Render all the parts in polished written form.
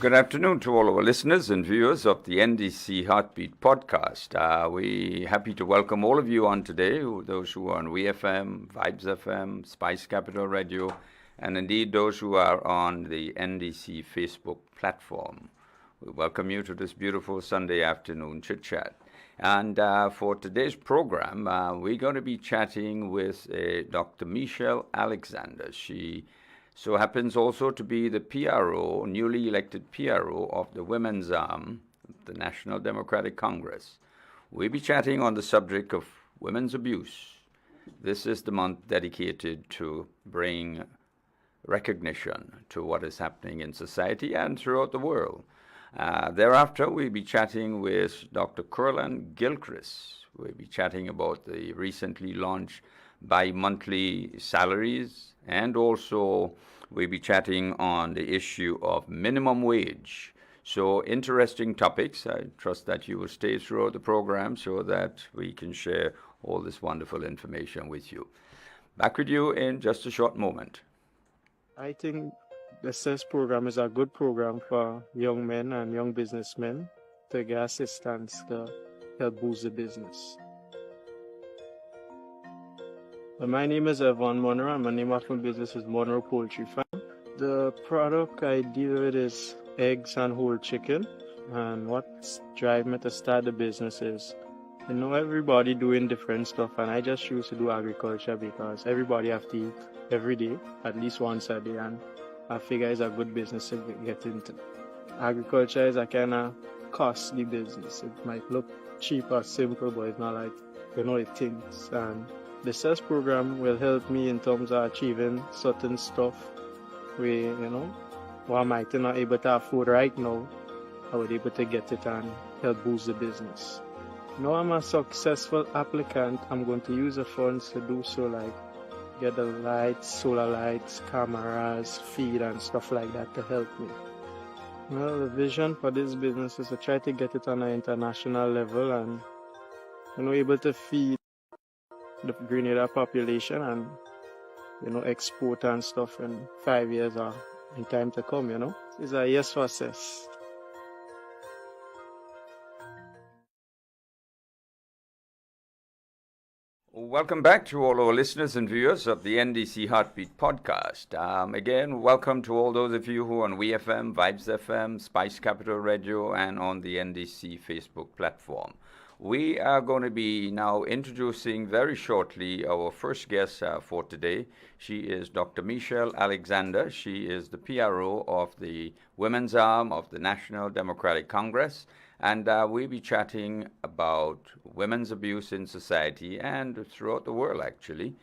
Good afternoon to all our listeners and viewers of the NDC Heartbeat podcast. We're happy to welcome all of you on today, those who are on WeFM, Vibes FM, Spice Capital Radio, and indeed those who are on the NDC Facebook platform. We welcome you to this beautiful Sunday afternoon chit-chat. And for today's program, we're going to be chatting with Dr. Michelle Alexander. She so happens also to be the PRO, newly elected PRO of the Women's Arm, the National Democratic Congress. We'll be chatting on the subject of women's abuse. This is the month dedicated to bring recognition to what is happening in society and throughout the world. Thereafter, we'll be chatting with Dr. Curlan Gilchrist. We'll be chatting about the recently launched bi-monthly salaries, and also we'll be chatting on the issue of minimum wage. So interesting topics. I trust that you will stay throughout the program so that we can share all this wonderful information with you. Back with you in just a short moment. I think the CES program is a good program for young men and young businessmen to get assistance to help boost the business. My name is Evan Monroe, and my name of my business is Monroe Poultry Farm. The product I deal with is eggs and whole chicken, and what's driving me to start the business is, everybody doing different stuff, and I just choose to do agriculture because everybody have to eat every day, at least once a day, and I figure it's a good business to get into. Agriculture is a kind of costly business. It might look cheap or simple, but it's not like, it thinks. And the CES program will help me in terms of achieving certain stuff where, what I might not able to afford right now, I would able to get it and help boost the business. Now I'm a successful applicant, I'm going to use the funds to do so, like get the lights, solar lights, cameras, feed and stuff like that to help me. Well, the vision for this business is to try to get it on an international level and, able to feed the Grenada population and, export and stuff in 5 years or in time to come, It's a yes for CES. Welcome back to all our listeners and viewers of the NDC Heartbeat podcast. Again, welcome to all those of you who are on WeFM, Vibes FM, Spice Capital Radio, and on the NDC Facebook platform. We are going to be now introducing very shortly our first guest for today. She is Dr. Michelle Alexander. She is the PRO of the Women's Arm of the National Democratic Congress. And we'll be chatting about women's abuse in society and throughout the world, actually.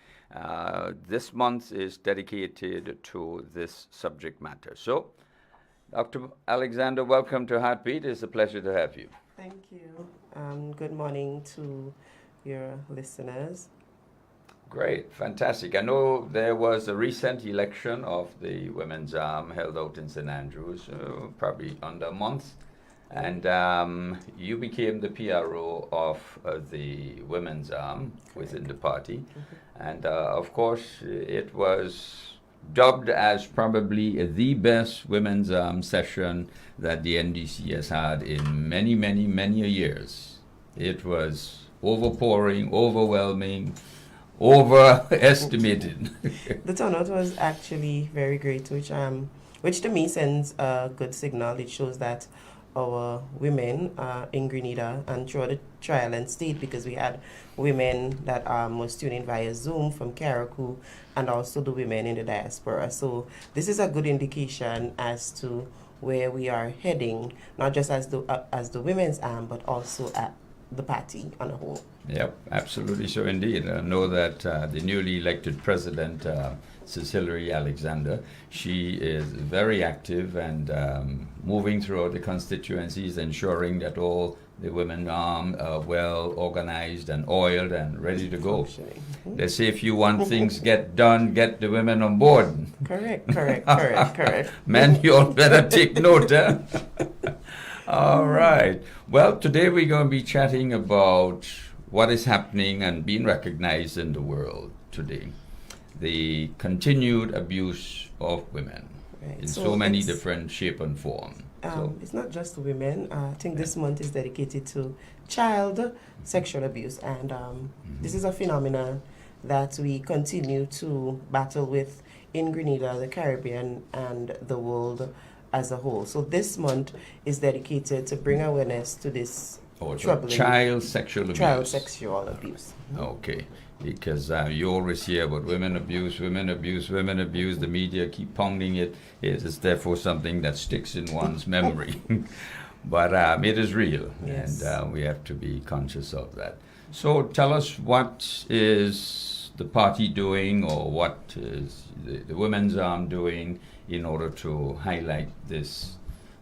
This month is dedicated to this subject matter. So, Dr. Alexander, welcome to Heartbeat. It's a pleasure to have you. Thank you. Good morning to your listeners. Great, fantastic. I know there was a recent election of the Women's Arm held out in St. Andrews, probably under a month. And you became the PRO of the Women's Arm within the party. Mm-hmm. And of course, it was dubbed as probably the best Women's Arm session that the NDC has had in many, many, many years. It was overpouring, overwhelming, overestimated. The turnout was actually very great, which to me sends a good signal. It shows that our women in Grenada and throughout the tri-island state, because we had women that was tuning via Zoom from Carriacou and also the women in the diaspora. So this is a good indication as to where we are heading, not just as the Women's Arm, but also at the party on a whole. Yep, absolutely so indeed. I know that the newly elected president, Cecily Alexander, she is very active and moving throughout the constituencies, ensuring that all the women are well organized and oiled and ready to go. Mm-hmm. They say if you want things get done, get the women on board. Correct. Men, you all better take note, huh? All right. Well, today we're going to be chatting about what is happening and being recognized in the world today. The continued abuse of women in so many different shape and form. It's not just women. I think this month is dedicated to child sexual abuse, and this is a phenomenon that we continue to battle with in Grenada, the Caribbean, and the world as a whole. So this month is dedicated to bring awareness to this troubling child sexual abuse. Child sexual abuse. Okay, because you always hear about women abuse, women abuse, women abuse. The media keep pounding it. It is therefore something that sticks in one's memory. But it is real, Yes. and we have to be conscious of that. So tell us, what is the party doing, or what is the Women's Arm doing in order to highlight this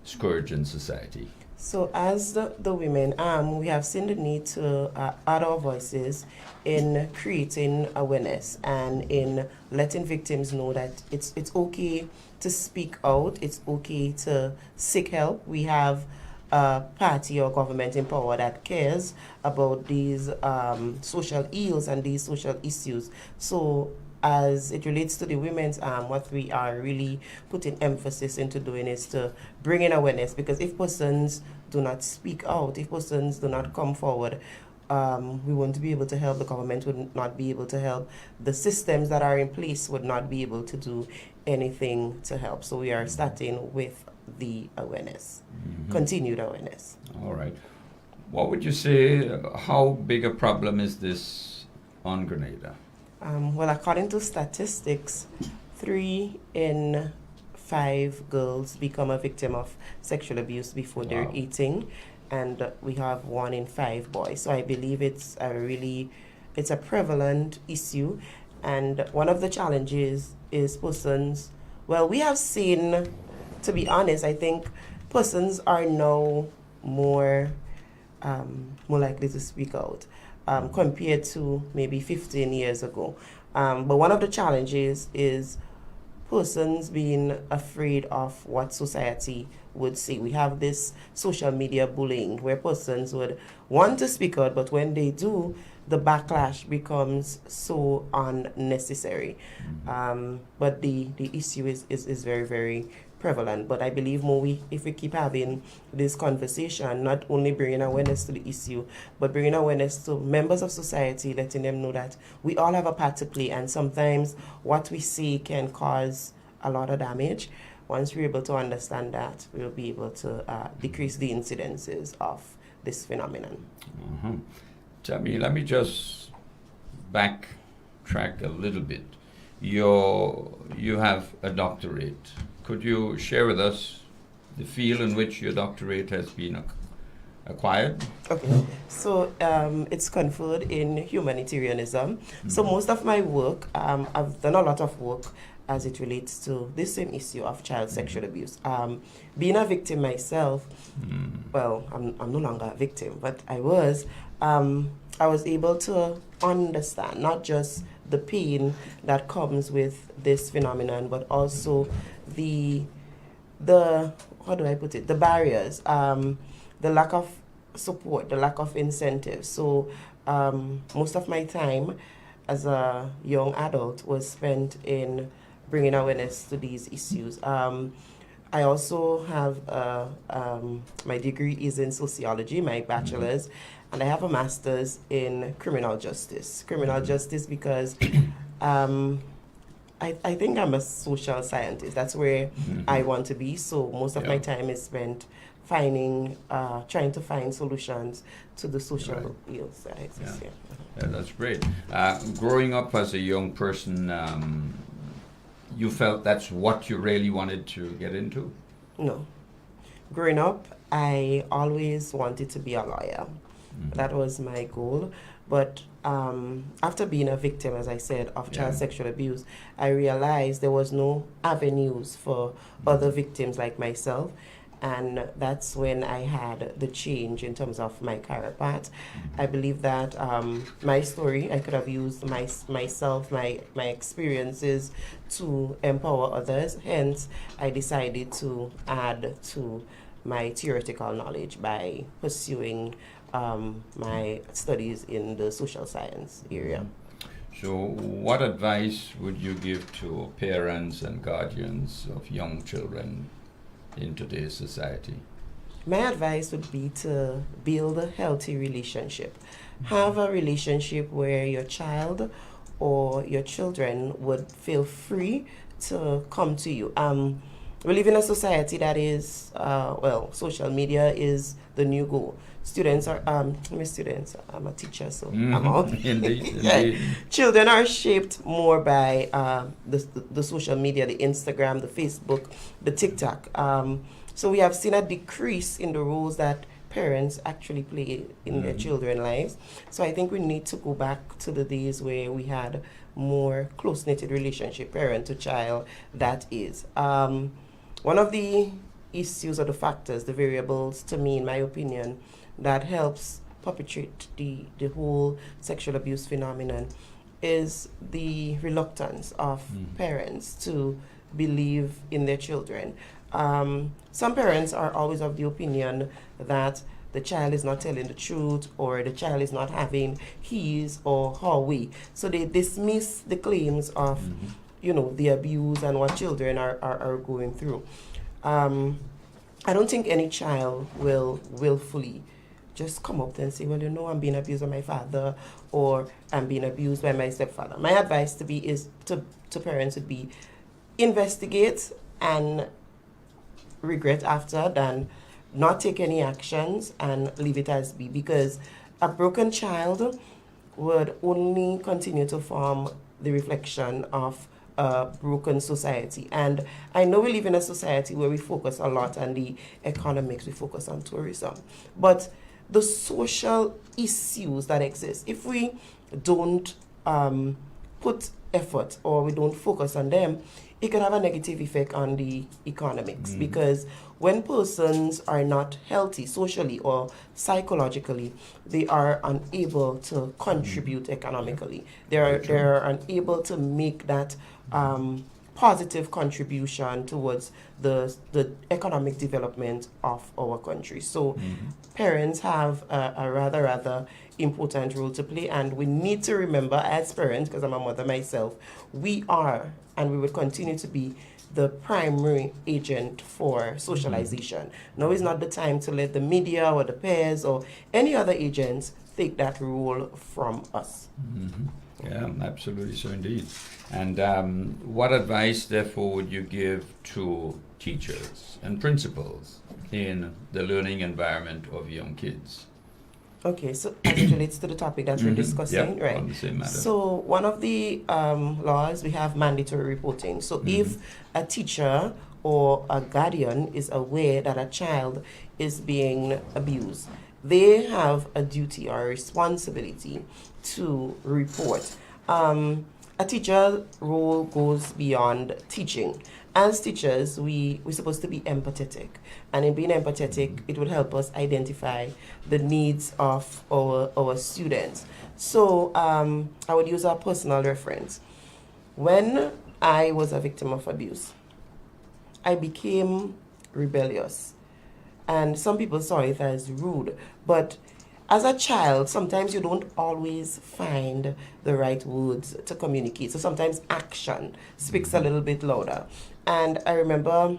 scourge in society? So as the women, we have seen the need to add our voices in creating awareness and in letting victims know that it's okay to speak out, it's okay to seek help. We have a party or government in power that cares about these social ills and these social issues. So as it relates to the Women's Arm, what we are really putting emphasis into doing is to bring in awareness, because if persons do not speak out, if persons do not come forward, we won't be able to help. The government would not be able to help. The systems that are in place would not be able to do anything to help. So we are starting with the awareness, continued awareness. All right. What would you say, how big a problem is this on Grenada? Well, according to statistics, 3 in 5 girls become a victim of sexual abuse before they're 18, and we have 1 in 5 boys. So I believe it's a prevalent issue, and one of the challenges is persons. Well, we have seen, to be honest, I think persons are now more likely to speak out. Compared to maybe 15 years ago. But one of the challenges is persons being afraid of what society would say. We have this social media bullying where persons would want to speak out, but when they do, the backlash becomes so unnecessary. But the issue is very, very prevalent. But I believe if we keep having this conversation, not only bringing awareness to the issue, but bringing awareness to members of society, letting them know that we all have a part to play, and sometimes what we see can cause a lot of damage. Once we're able to understand that, we'll be able to decrease the incidences of this phenomenon. Tammy, let me just backtrack a little bit. You have a doctorate. Could you share with us the field in which your doctorate has been acquired? Okay, so it's conferred in humanitarianism. So most of my work, I've done a lot of work as it relates to this same issue of child sexual abuse. Being a victim myself, well, I'm no longer a victim, but I was able to understand not just the pain that comes with this phenomenon, but also the how do I put it, the barriers, the lack of support, the lack of incentive. So most of my time as a young adult was spent in bringing awareness to these issues. I also have my degree is in sociology, my bachelor's, and I have a master's in criminal justice. Criminal justice because I think I'm a social scientist. That's where I want to be. So most of my time is spent trying to find solutions to the social ills that exist here. Yeah, that's great. Growing up as a young person, you felt that's what you really wanted to get into? No. Growing up, I always wanted to be a lawyer. That was my goal. But after being a victim, as I said, of child sexual abuse, I realized there was no avenues for other victims like myself. And that's when I had the change in terms of my career path. I believe that my story, I could have used myself, my experiences to empower others. Hence, I decided to add to my theoretical knowledge by pursuing my studies in the social science area. So what advice would you give to parents and guardians of young children in today's society? My advice would be to build a healthy relationship. Have a relationship where your child or your children would feel free to come to you. We live in a society that is, social media is the new goal. Students are, students, I'm a teacher, so I'm out. Indeed, Yeah. indeed. Children are shaped more by the social media, the Instagram, the Facebook, the TikTok. So we have seen a decrease in the roles that parents actually play in their children's lives. So I think we need to go back to the days where we had more close-knitted relationship, parent to child, that is. One of the issues or the factors, the variables, to me, in my opinion, that helps perpetrate the whole sexual abuse phenomenon is the reluctance of parents to believe in their children. Some parents are always of the opinion that the child is not telling the truth or the child is not having his or her way. So they dismiss the claims of, the abuse and what children are going through. I don't think any child will willfully just come up and say, well, I'm being abused by my father or I'm being abused by my stepfather. My advice to parents would be investigate and regret after than not take any actions and leave it as be, because a broken child would only continue to form the reflection of a broken society. And I know we live in a society where we focus a lot on the economics, we focus on tourism, but the social issues that exist, if we don't put effort or we don't focus on them, it can have a negative effect on the economics, because when persons are not healthy socially or psychologically, they are unable to contribute economically. They are unable to make that positive contribution towards the economic development of our country. So parents have a rather important role to play, and we need to remember as parents, because I'm a mother myself, we are and we will continue to be the primary agent for socialization. Now is not the time to let the media or the peers or any other agents take that role from us. Yeah, absolutely so indeed. And what advice, therefore, would you give to teachers and principals in the learning environment of young kids? Okay, so as it relates to the topic that we're discussing, Yep, right? on the same matter. So one of the laws, we have mandatory reporting. So if a teacher or a guardian is aware that a child is being abused, they have a duty or a responsibility to report. A teacher's role goes beyond teaching. As teachers, we're supposed to be empathetic. And in being empathetic, it would help us identify the needs of our students. So I would use a personal reference. When I was a victim of abuse, I became rebellious. And some people saw it as rude. But as a child, sometimes you don't always find the right words to communicate. So sometimes action speaks a little bit louder. And I remember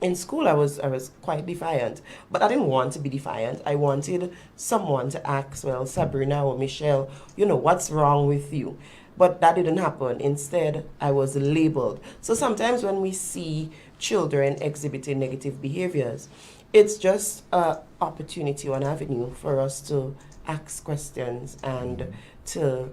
in school I was quite defiant, but I didn't want to be defiant. I wanted someone to ask, well, Sabrina or Michelle, what's wrong with you? But that didn't happen. Instead, I was labeled. So sometimes when we see children exhibiting negative behaviors, it's just an opportunity or an avenue for us to ask questions and to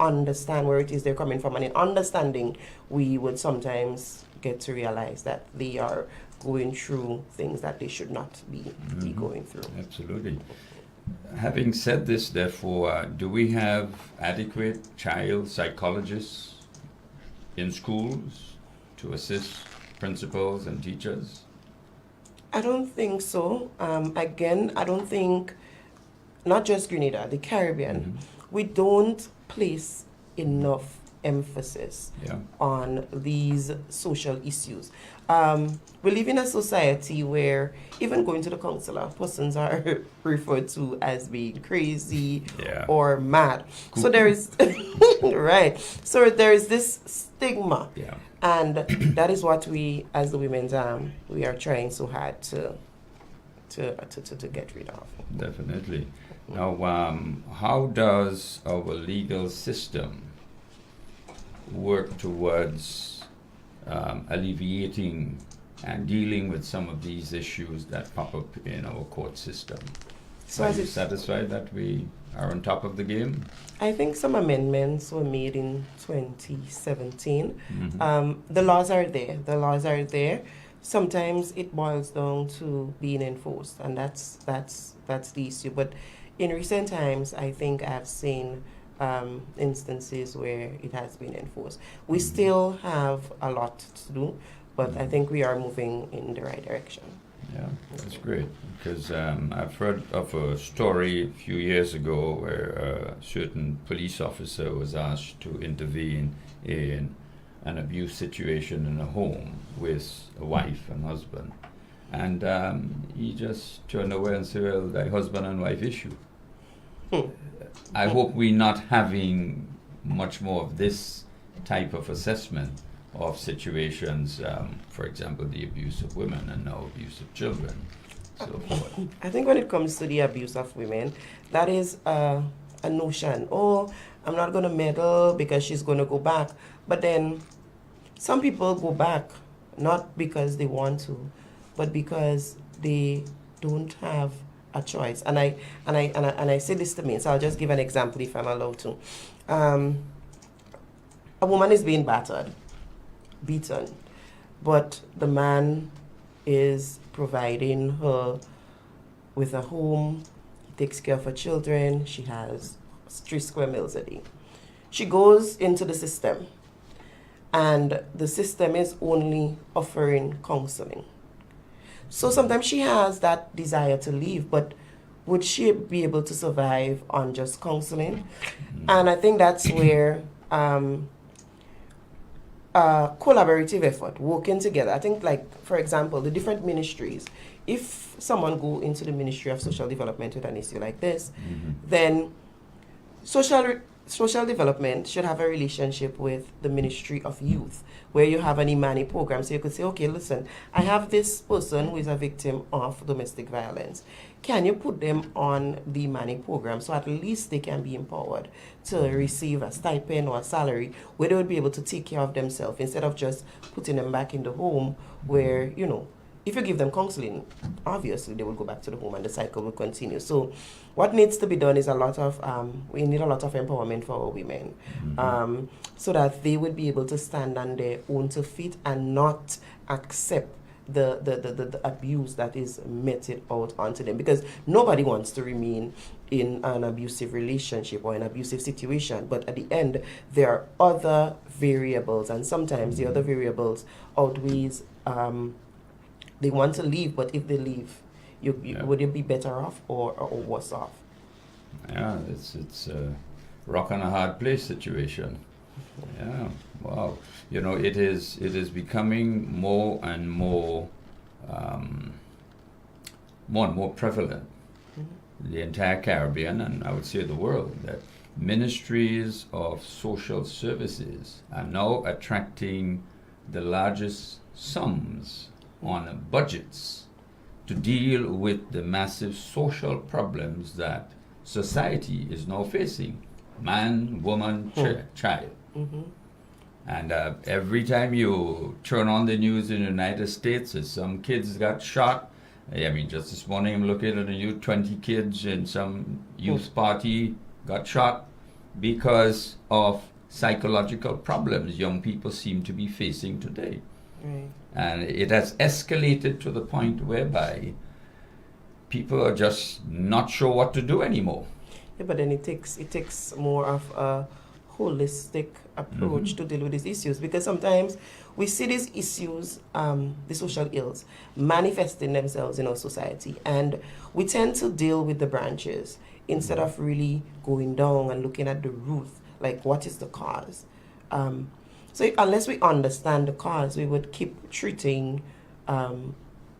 understand where it is they're coming from. And in understanding, we would sometimes get to realize that they are going through things that they should not be going through. Absolutely. Having said this, therefore, do we have adequate child psychologists in schools to assist principals and teachers? I don't think so. Again, I don't think, not just Grenada, the Caribbean, we don't place enough emphasis on these social issues. We live in a society where even going to the counselor, persons are referred to as being crazy or mad. So there is, right. So there is this stigma. And that is what we, as the women's arm, we are trying so hard to get rid of. Definitely. Now, how does our legal system work towards alleviating and dealing with some of these issues that pop up in our court system? So Are you satisfied that we are on top of the game? I think some amendments were made in 2017. Mm-hmm. The laws are there. The laws are there. Sometimes it boils down to being enforced, and that's the issue. But in recent times, I think I've seen instances where it has been enforced. We still have a lot to do, but I think we are moving in the right direction. Yeah, that's great, because I've heard of a story a few years ago where a certain police officer was asked to intervene in an abuse situation in a home with a wife and husband. And he just turned away and said, well, the husband and wife issue. I hope we're not having much more of this type of assessment of situations, for example, the abuse of women and now abuse of children, so forth. I think when it comes to the abuse of women, that is a notion. Oh, I'm not going to meddle because she's going to go back. But then some people go back not because they want to, but because they don't have a choice. And I say this to me, so I'll just give an example if I'm allowed to. A woman is being beaten, but the man is providing her with a home, he takes care of her children, she has 3 square meals a day. She goes into the system, and the system is only offering counseling. So sometimes she has that desire to leave, but would she be able to survive on just counseling? And I think that's where collaborative effort, working together. I think, like, for example, the different ministries, if someone go into the Ministry of Social Development with an issue like this, then social development should have a relationship with the Ministry of Youth, where you have an Imani program. So you could say, okay, listen, I have this person who is a victim of domestic violence. Can you put them on the Imani program so at least they can be empowered to receive a stipend or a salary where they would be able to take care of themselves instead of just putting them back in the home where, if you give them counseling, obviously they will go back to the home and the cycle will continue. So what needs to be done is we need a lot of empowerment for our women, so that they would be able to stand on their own 2 feet and not accept the abuse that is meted out onto them, because nobody wants to remain in an abusive relationship or an abusive situation. But at the end, there are other variables, and sometimes the other variables outweighs they want to leave, but if they leave, would you be better off or worse off? Yeah, it's a rock and a hard place situation. Yeah, wow. It is becoming more and more prevalent in the entire Caribbean, and I would say the world, that ministries of social services are now attracting the largest sums on budgets to deal with the massive social problems that society is now facing. Man, woman, child. And every time you turn on the news in the United States, some kids got shot. I mean, just this morning I'm looking at the news, 20 kids in some youth party got shot because of psychological problems young people seem to be facing today. Right. And it has escalated to the point whereby people are just not sure what to do anymore. Yeah, but then it takes more of a holistic approach to deal with these issues, because sometimes we see these issues, the social ills, manifesting themselves in our society, and we tend to deal with the branches instead of really going down and looking at the root, like what is the cause. So unless we understand the cause, we would keep treating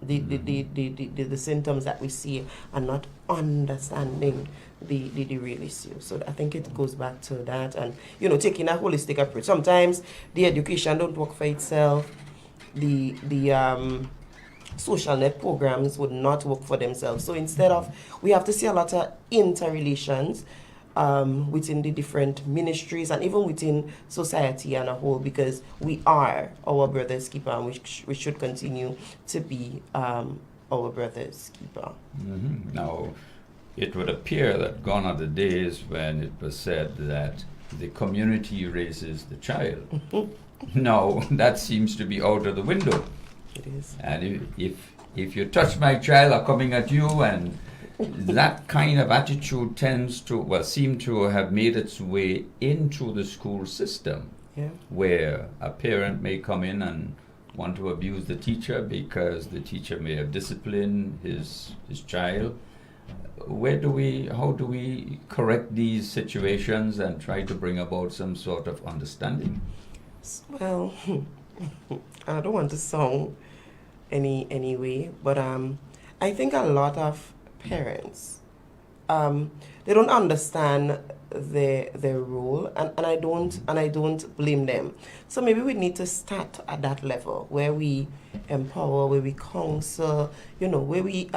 the symptoms that we see and not understanding the real issue. So I think it goes back to that, and taking a holistic approach. Sometimes the education don't work for itself. The social net programs would not work for themselves. So instead of, we have to see a lot of interrelations within the different ministries and even within society as a whole, because we are our brother's keeper, and we should continue to be our brother's keeper. Now, it would appear that gone are the days when it was said that the community raises the child. Now, that seems to be out of the window. It is. And if you touch my child, are coming at you, and that kind of attitude seem to have made its way into the school system, where a parent may come in and want to abuse the teacher because the teacher may have disciplined his child. How do we correct these situations and try to bring about some sort of understanding? Well, I don't want to sound any way, but I think a lot of parents they don't understand their role, and I don't blame them. So maybe we need to start at that level where we empower, where we counsel, where we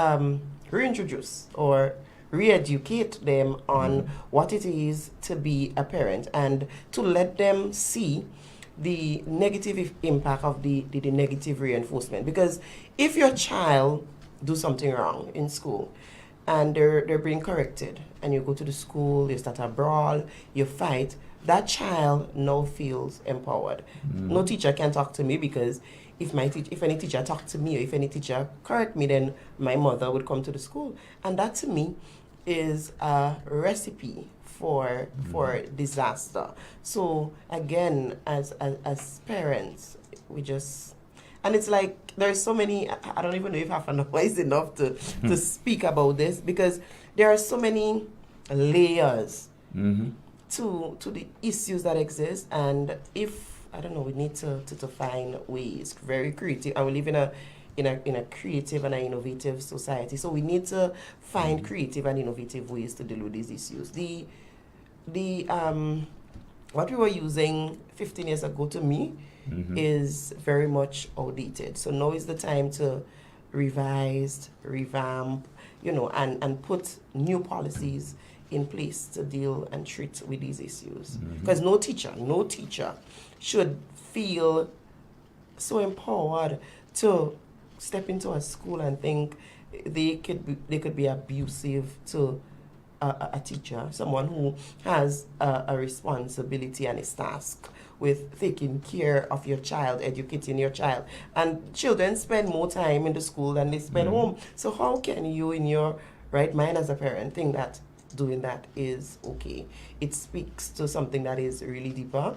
reintroduce or re-educate them on what it is to be a parent, and to let them see the negative impact of the negative reinforcement. Because if your child do something wrong in school and they're being corrected, and you go to the school, you start a brawl, you fight, that child now feels empowered. No teacher can talk to me, because if any teacher talk to me, or if any teacher correct me, then my mother would come to the school. And that to me is a recipe for disaster. So again, as parents, we just, and it's like there's so many, I don't even know if half an hour is enough to speak about this, because there are so many layers to the issues that exist. And if, I don't know, we need to find ways, very creative, and we live in a creative and an innovative society. So we need to find creative and innovative ways to deal with these issues. The what we were using 15 years ago, to me, is very much outdated. So now is the time to revise, revamp, and put new policies in place to deal and treat with these issues. Because no teacher should feel so empowered to step into a school and think they could be abusive to a teacher, someone who has a responsibility and is tasked with taking care of your child, educating your child. And children spend more time in the school than they spend home. So how can you, in your right mind as a parent, think that doing that is okay? It speaks to something that is really deeper.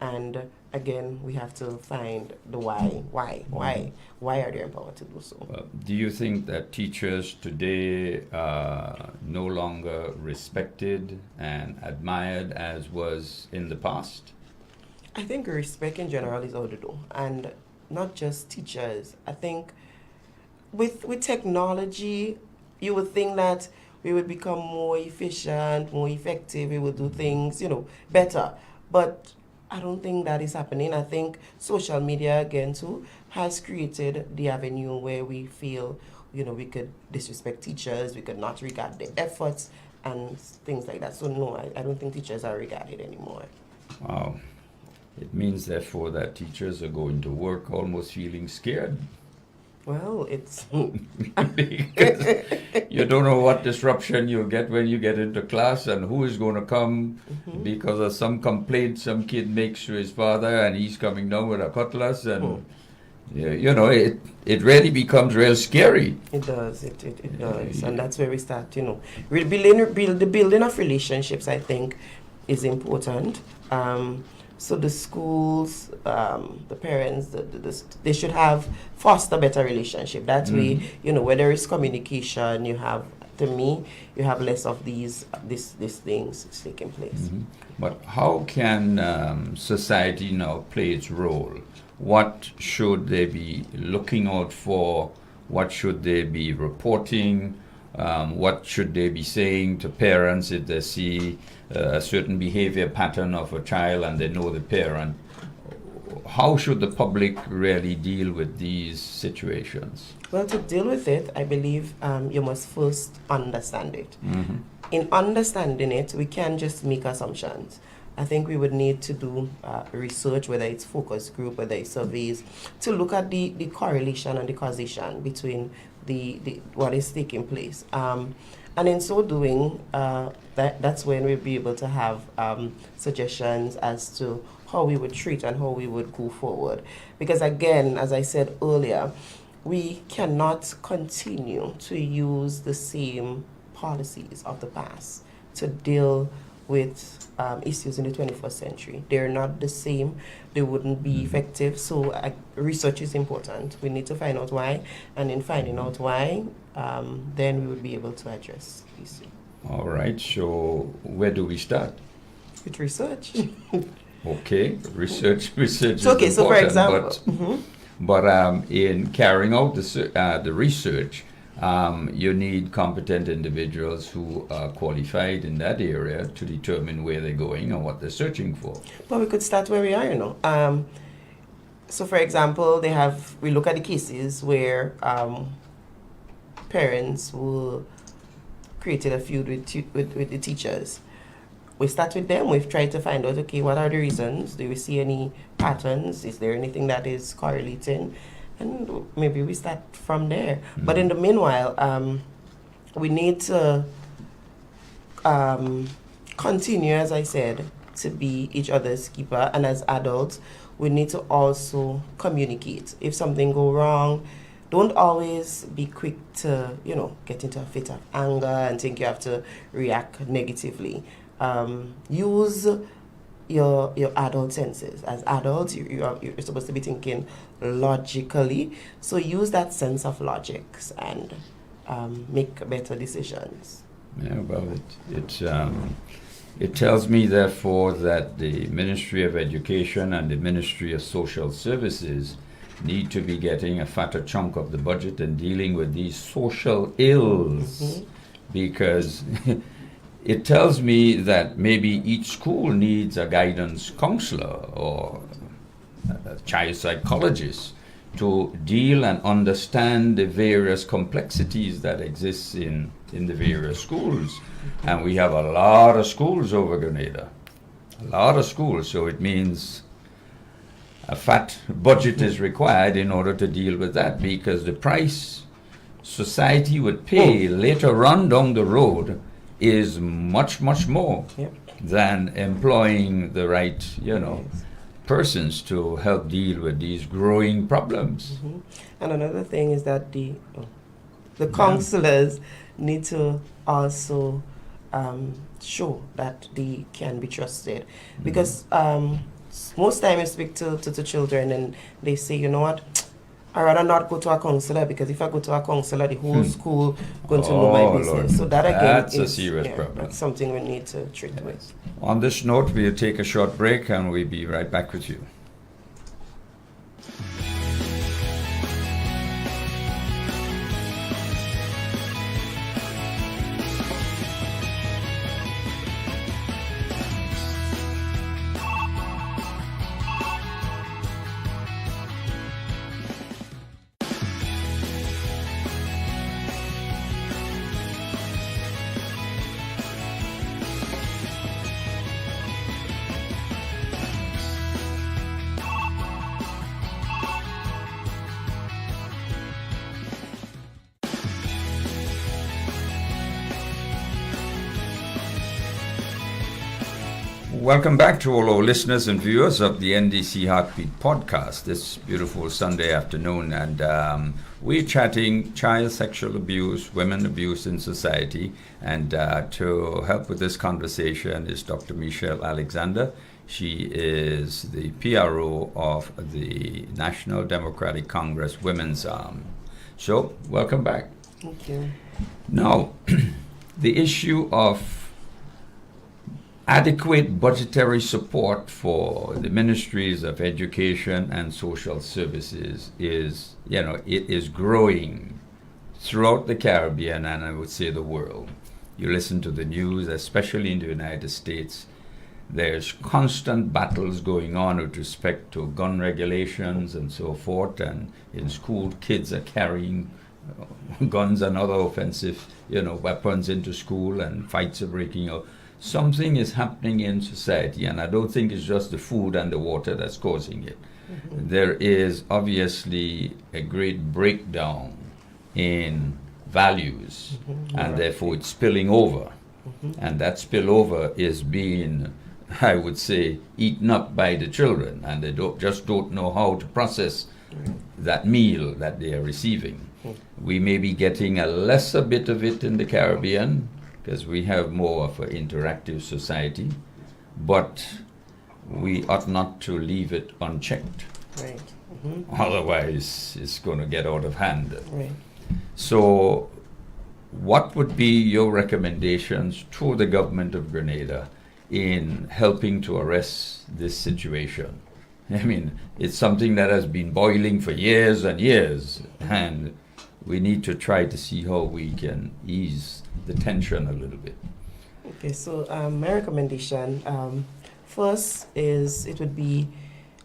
And again, we have to find the why. Why are they empowered to do so? Do you think that teachers today are no longer respected and admired as was in the past? I think respect in general is out the door, and not just teachers. I think with technology, you would think that we would become more efficient, more effective, we would do things, better. But I don't think that is happening. I think social media, again, too, has created the avenue where we feel, we could disrespect teachers, we could not regard their efforts and things like that. So no, I don't think teachers are regarded anymore. Wow. It means, therefore, that teachers are going to work almost feeling scared. Well, it's... Because you don't know what disruption you'll get when you get into class, and who is going to come because of some complaint some kid makes to his father, and he's coming down with a cutlass, and it really becomes real scary. It does, it does. And that's where we start, the building of relationships, I think, is important. So the schools, the parents, they should foster better relationship. That way, where there is communication, you have less of these things taking place. But how can society now play its role? What should they be looking out for What should they be reporting? What should they be saying to parents if they see a certain behavior pattern of a child and they know the parent? How should the public really deal with these situations? Well, to deal with it, I believe you must first understand it. Mm-hmm. In understanding it, we can't just make assumptions. I think we would need to do research, whether it's focus group, whether it's surveys, to look at the correlation and the causation between the what is taking place. And in so doing, that's when we'll be able to have suggestions as to how we would treat and how we would go forward. Because again, as I said earlier, we cannot continue to use the same policies of the past to deal with issues in the 21st century. They're not the same. They wouldn't be effective. So research is important. We need to find out why. And in finding out why, then we would be able to address the issue. All right. So where do we start? With research. Okay. Research is okay, so for important, example. but in carrying out the research, you need competent individuals who are qualified in that area to determine where they're going and what they're searching for. Well, we could start where we are, you know. So, for example, we look at the cases where parents who created a feud with the teachers. We start with them. We've tried to find out, okay, what are the reasons? Do we see any patterns? Is there anything that is correlating? And maybe we start from there. Mm-hmm. But in the meanwhile, we need to continue, as I said, to be each other's keeper. And as adults, we need to also communicate. If something go wrong, don't always be quick to, get into a fit of anger and think you have to react negatively. Use your adult senses. As adults, you're supposed to be thinking logically. So use that sense of logics and make better decisions. Yeah, well, it tells me, therefore, that the Ministry of Education and the Ministry of Social Services need to be getting a fatter chunk of the budget and dealing with these social ills, because it tells me that maybe each school needs a guidance counselor or a child psychologist to deal and understand the various complexities that exist in the various schools. And we have a lot of schools over Grenada, a lot of schools, so it means a fat budget is required in order to deal with that, because the price society would pay later on down the road is much, much more than employing the right, persons to help deal with these growing problems. Mm-hmm. And another thing is that the counselors need to also show that they can be trusted, because most time I speak to children and they say, you know what, I'd rather not go to a counselor, because if I go to a counselor, the whole school going to know my business. Lord. So that again that's is a serious problem. That's something we need to treat with. On this note, we'll take a short break and we'll be right back with you. Welcome back to all our listeners and viewers of the NDC Heartbeat podcast this beautiful Sunday afternoon. And we're chatting child sexual abuse, women abuse in society. And to help with this conversation is Dr. Michelle Alexander. She is the PRO of the National Democratic Congress Women's Arm. So, welcome back. Thank you. Now, the issue of adequate budgetary support for the ministries of education and social services is, it is growing throughout the Caribbean, and I would say the world, you listen to the news, especially in the United States, there's constant battles going on with respect to gun regulations and so forth, and in school kids are carrying guns and other offensive, weapons into school, and fights are breaking out. Something is happening in society, and I don't think it's just the food and the water that's causing it. Mm-hmm. There is obviously a great breakdown in values, mm-hmm. and therefore it's spilling over. Mm-hmm. And that spillover is being, I would say, eaten up by the children, and they don't know how to process that meal that they are receiving. We may be getting a lesser bit of it in the Caribbean because we have more of an interactive society, but we ought not to leave it unchecked. Right. Mm-hmm. Otherwise, it's going to get out of hand. Right. So, what would be your recommendations to the government of Grenada in helping to arrest this situation? I mean, it's something that has been boiling for years and years, and we need to try to see how we can ease the tension a little bit. Okay, so my recommendation first is it would be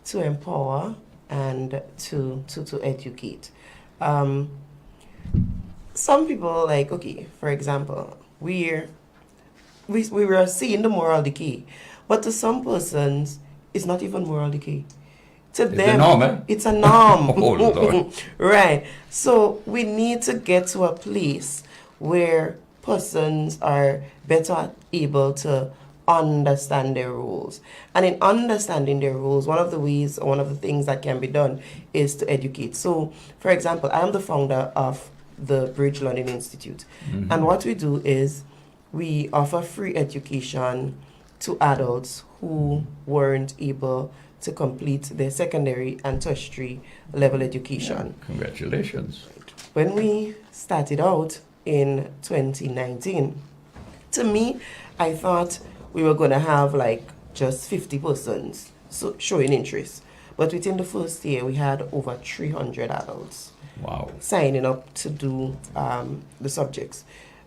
to empower and to educate. Some people, like, okay, for example, we were seeing the moral decay, but to some persons, it's not even moral decay. To It's them, a norm, eh? it's a norm. Oh, Lord. Right. So we need to get to a place where persons are better able to understand their rules. And in understanding their rules, one of the things that can be done is to educate. So, for example, I am the founder of the Bridge Learning Institute. Mm-hmm. And what we do is we offer free education to adults who weren't able to complete their secondary and tertiary level education. Yeah, congratulations. When we started out in 2019, to me, I thought we were going to have like just 50 persons showing interest. But within the first year, we had over 300 adults. Wow. Signing up to do the subjects.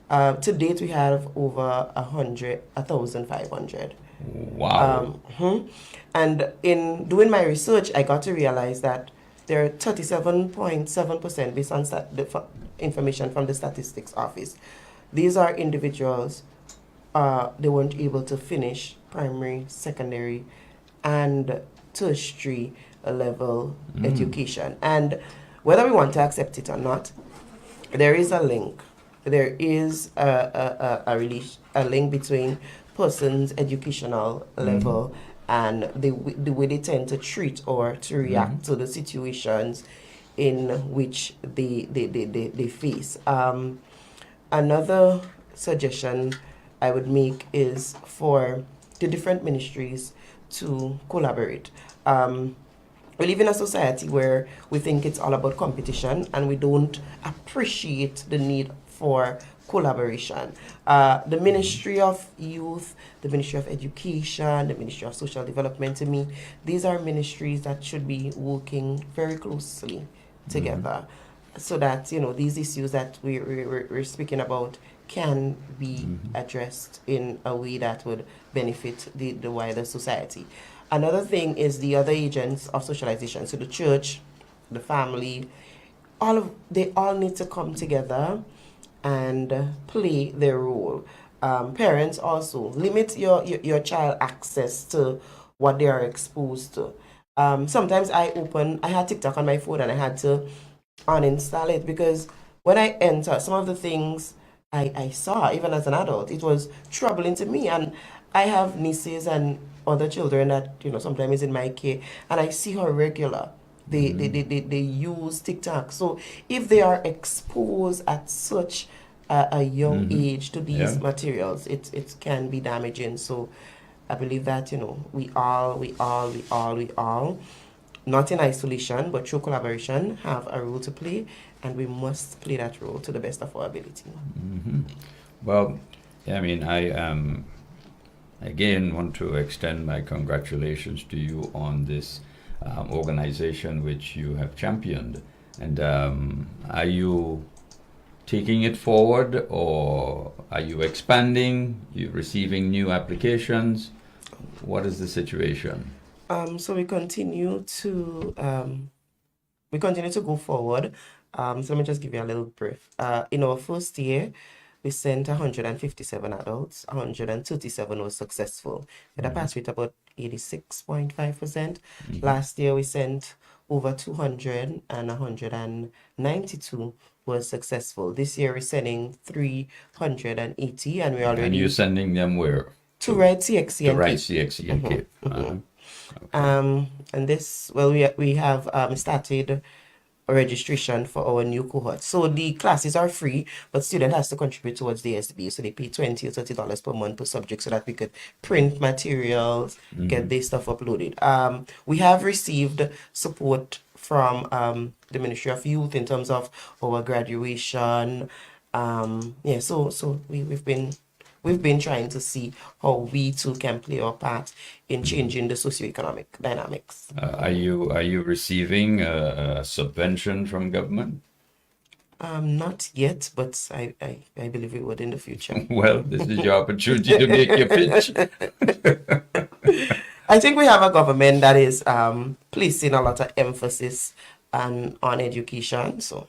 To date, we have over 1,500. Wow. And in doing my research, I got to realize that there are 37.7% based on information from the statistics office. These are individuals, they weren't able to finish primary, secondary, and tertiary level education. And whether we want to accept it or not, there is a link. There is a link between person's educational level and the way they tend to treat or to react to the situations in which they face. Another suggestion I would make is for the different ministries to collaborate. We live in a society where we think it's all about competition and we don't appreciate the need for collaboration. The Ministry of Youth, the Ministry of Education, the Ministry of Social Development, to me, these are ministries that should be working very closely together so that, these issues that we're speaking about can be addressed in a way that would benefit the wider society. Another thing is the other agents of socialization. So the church, the family, they all need to come together and play their role. Parents also limit your child access to what they are exposed to. Sometimes I had TikTok on my phone and I had to uninstall it because when I enter, some of the things I saw, even as an adult, it was troubling to me. And I have nieces and other children that, sometimes is in my care, and I see how regular they use TikTok. So if they are exposed at such a young age to these materials, it can be damaging. So I believe that, we all, not in isolation, but through collaboration, have a role to play, and we must play that role to the best of our ability. Well, I again want to extend my congratulations to you on this organization which you have championed. And are you taking it forward, or are you expanding? You receiving new applications? What is the situation? So we continue to go forward. So let me just give you a little brief. In our first year, we sent 157 adults, 137 was successful, with a pass rate about 86.5%. Last year, we sent over 200 and 192 was successful. This year, we're sending 380, and we're And already you're sending them where? to Red CXC To and Right Cape. CXC and Cape. And this, well, we have started a registration for our new cohort. So the classes are free, but student has to contribute towards the SB. So they pay $20 or $30 per month per subject so that we could print materials, get this stuff uploaded. We have received support from the Ministry of Youth in terms of our graduation. So we've been trying to see how we too can play our part in changing the socioeconomic dynamics. Are you receiving a subvention from government? Not yet, but I believe we would in the future. Well, this is your opportunity to make your pitch. I think we have a government that is placing a lot of emphasis on education. So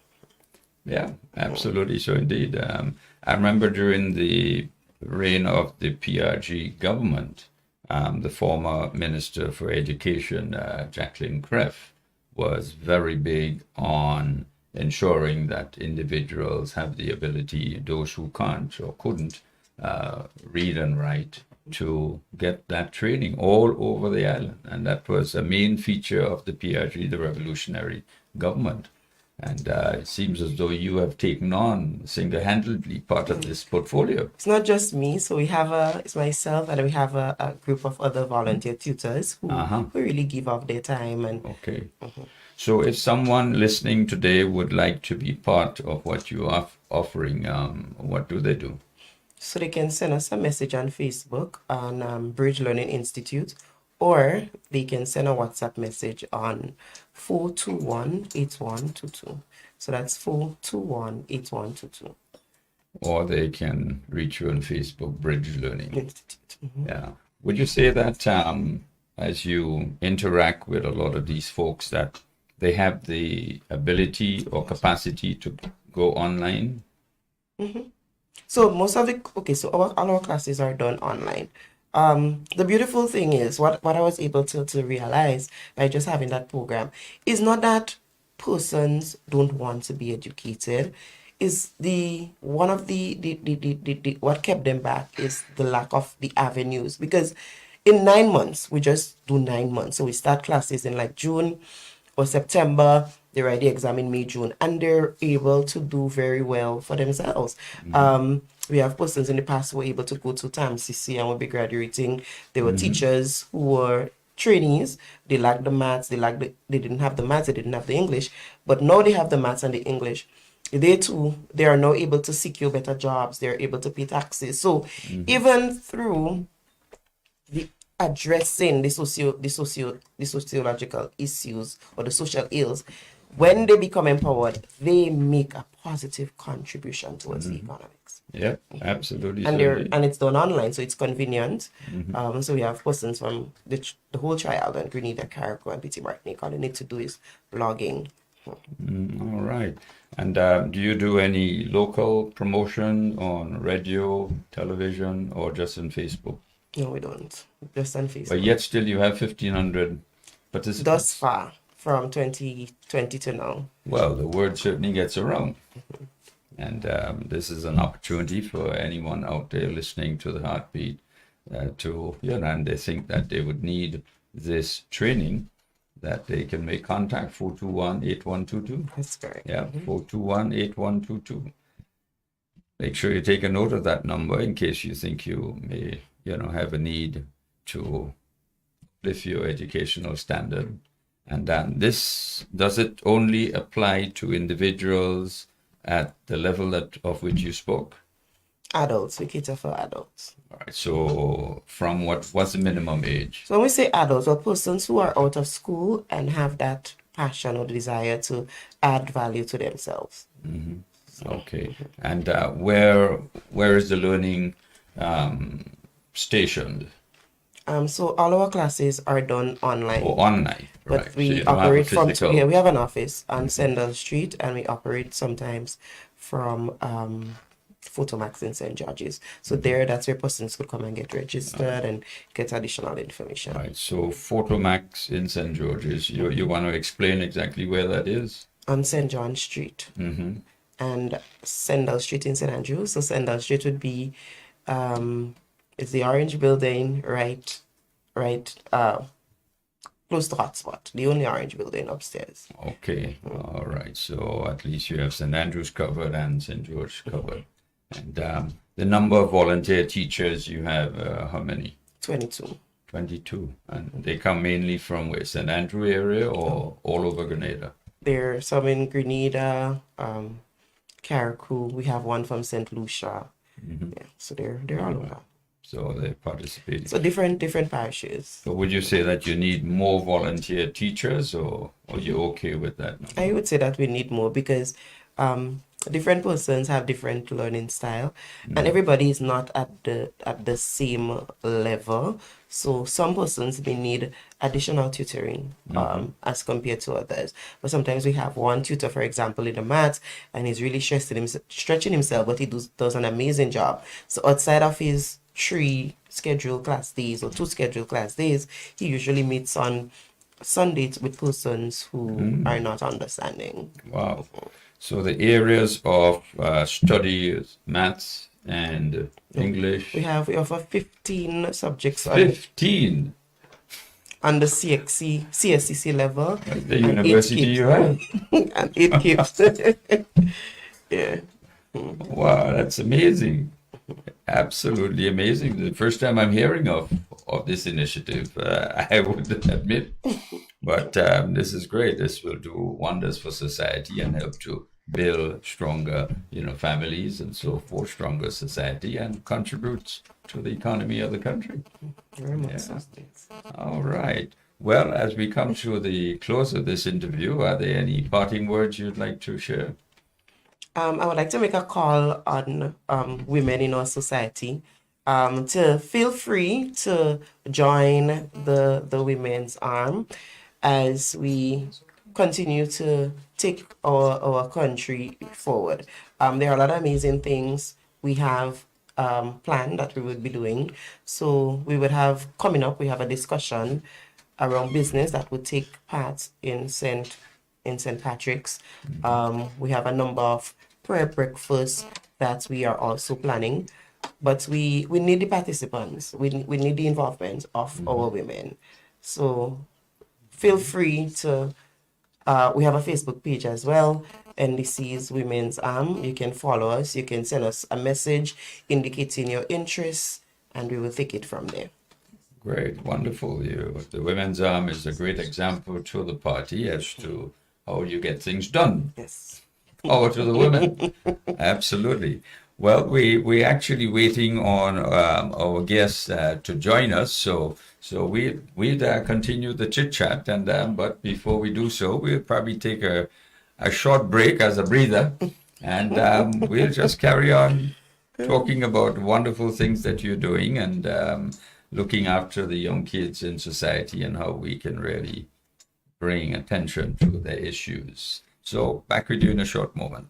Yeah, absolutely. So indeed, I remember during the reign of the PRG government, the former Minister for Education, Jacqueline Kreff, was very big on ensuring that individuals have the ability, those who can't or couldn't read and write, to get that training all over the island. And that was a main feature of the PRG, the revolutionary government. And it seems as though you have taken on single-handedly part of this portfolio. it's not just me. So it's myself, and we have a group of other volunteer tutors who really give up their time. And Okay. So if someone listening today would like to be part of what you are offering, what do they do? so they can send us a message on Facebook on Bridge Learning Institute, or they can send a WhatsApp message on 421-8122. So that's 421-8122. Or they can reach you on Facebook, Bridge Learning. Institute. Yeah. Would you say that as you interact with a lot of these folks, that they have the ability or capacity to go online? So most of it, so all our classes are done online. The beautiful thing is what I was able to realize by just having that program is not that persons don't want to be educated, is what kept them back is the lack of the avenues. Because in 9 months, we just do 9 months. So we start classes in like June or September, they write the exam in May, June, and they're able to do very well for themselves. We have persons in the past who were able to go to TAMCC and will be graduating. There were teachers who were trainees. They lacked the maths, they didn't have the maths, they didn't have the English, but now they have the maths and the English. They too, they are now able to secure better jobs. They're able to pay taxes. So even through the addressing the sociological issues or the social ills, when they become empowered, they make a positive contribution towards the economics. Yeah, absolutely. And it's done online, so it's convenient. So we have persons from the whole trial and Grenada, Carriacou, and PT Martinique. All they need to do is blogging. All right. And do you do any local promotion on radio, television, or just on Facebook? No, we don't. Just on Facebook. But yet still you have 1,500 participants. Thus far, from 2020 to now. Well, the word certainly gets around. And this is an opportunity for anyone out there listening to the Heartbeat and they think that they would need this training, that they can make contact 421-8122. That's correct. Yeah, 421-8122. Make sure you take a note of that number in case you think you may, have a need to lift your educational standard. And then does it only apply to individuals at the level of which you spoke? Adults, we cater for adults. All right. So from what's the minimum age? So when we say adults, or persons who are out of school and have that passion or desire to add value to themselves. Okay. And where is the learning stationed? So all our classes are done online. Or online, right? But So you we don't have a operate from, physical. yeah, we have an office on Sendal Street, and we operate sometimes from Photomax in St. George's. So there, that's where persons could come and get registered and get additional information. Right. So Photomax in St. George's, you want to explain exactly where that is? On St. John Street Mm-hmm. and Sendal Street in St. Andrews. So Sendal Street would be, it's the orange building right, close to Hotspot, the only orange building upstairs. Okay. All right. So at least you have St. Andrews covered and St. George covered. And the number of volunteer teachers you have, how many? 22. 22. And they come mainly from where? St. Andrew area or all over Grenada? There are some in Grenada, Carriacou. We have one from St. Lucia. Yeah, so they're all over. So they participate. So different parishes. So would you say that you need more volunteer teachers, or are you okay with that number? I would say that we need more because different persons have different learning style, and everybody is not at the same level. So some persons may need additional tutoring as compared to others. But sometimes we have one tutor, for example, in the maths, and he's really stretching himself, but he does an amazing job. So outside of his 3 scheduled class days or 2 scheduled class days, he usually meets on Sundays with persons who are not understanding. Wow. So the areas of study is maths and English. We offer 15 subjects 15. on the CSCC level. Like the university you have? And 8 kids. Yeah. Wow, that's amazing. Absolutely amazing. The first time I'm hearing of this initiative, I would admit. But this is great. This will do wonders for society and help to build stronger, families and so forth, stronger society, and contributes to the economy of the country. Very much so. All right. Well, as we come to the close of this interview, are there any parting words you'd like to share? I would like to make a call on women in our society to feel free to join the women's arm as we continue to take our country forward. There are a lot of amazing things we have planned that we would be doing. So we would have coming up, we have a discussion around business that would take part in St. Patrick's. We have a number of prayer breakfasts that we are also planning, but we need the participants. We need the involvement of our women. So feel free to. We have a Facebook page as well, NDC's Women's Arm. You can follow us. You can send us a message indicating your interests, and we will take it from there. Great, wonderful. The Women's Arm is a great example to the party as to how you get things done. Yes. Power to the women. Absolutely. Well, we're actually waiting on our guests to join us, so we'd continue the chit chat, and but before we do so, we'll probably take a short break as a breather, and we'll just carry on talking about wonderful things that you're doing and looking after the young kids in society and how we can really bring attention to their issues. So back with you in a short moment.